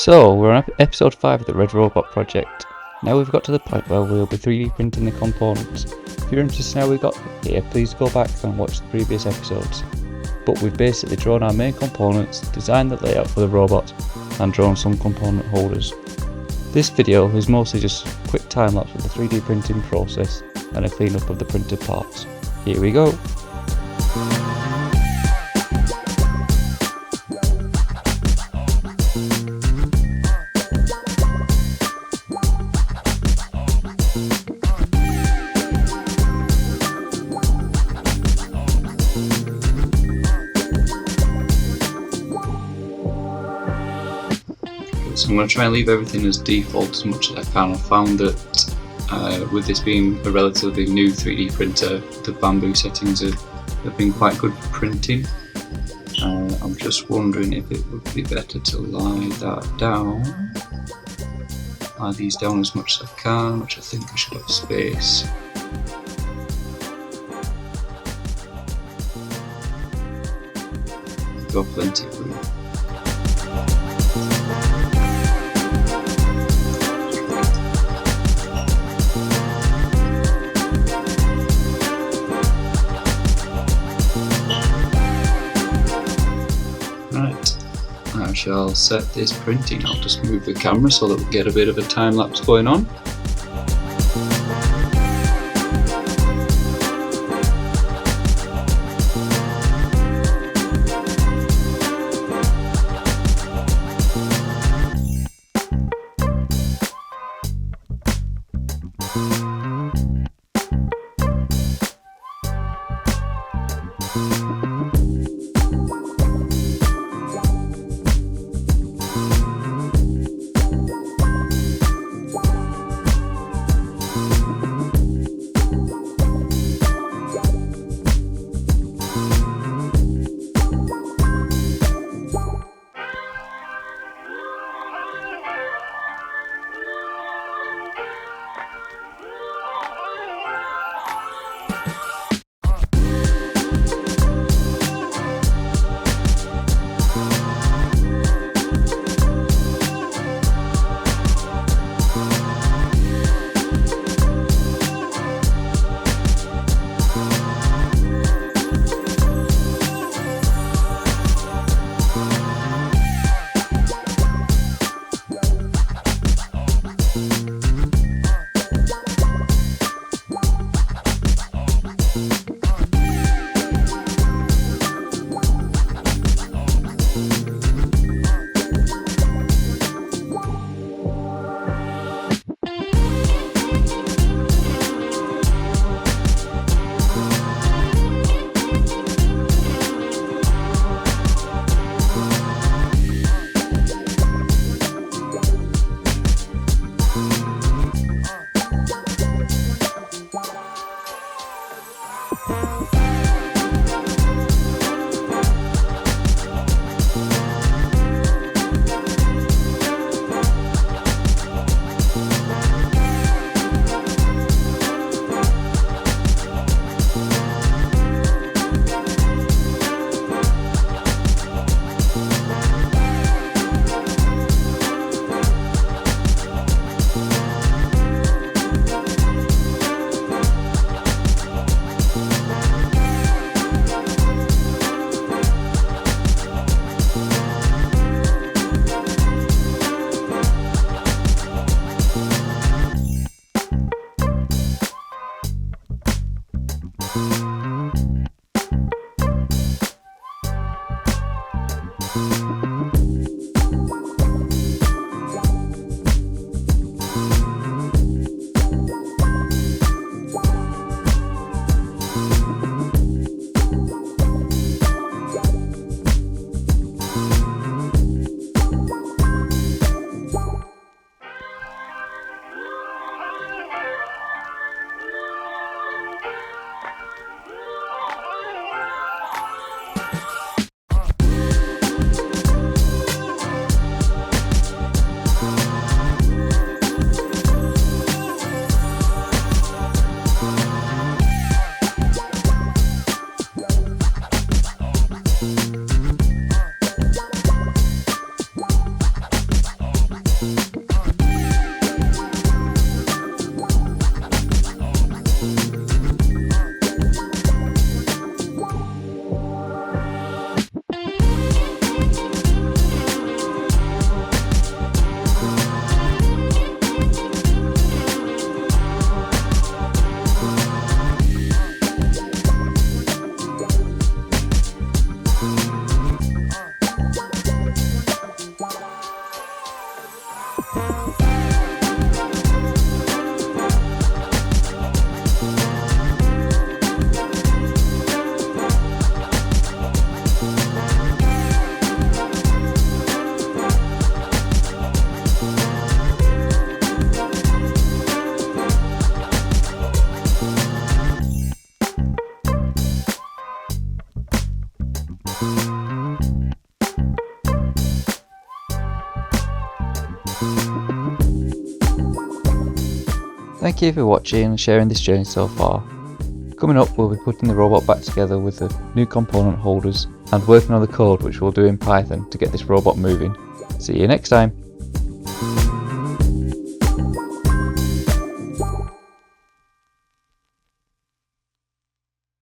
So, we're on episode 5 of the Red Robot project. Now we've got to the point where we'll be 3D printing the components. If you're interested in how we got here, please go back and watch the previous episodes. But we've basically drawn our main components, designed the layout for the robot, and drawn some component holders. This video is mostly just a quick time lapse of the 3D printing process and a clean up of the printed parts. Here we go! So I'm going to try and leave everything as default as much as I can. I found that with this being a relatively new 3D printer, the Bambu settings have been quite good for printing. I'm just wondering if it would be better to lie that down. Lie these down as much as I can, which I think I should have space. Got plenty of room. I shall set this printing. I'll just move the camera so that we get a bit of a time lapse going on. Thank you for watching and sharing this journey so far. Coming up, we'll be putting the robot back together with the new component holders and working on the code which we'll do in Python to get this robot moving. See you next time.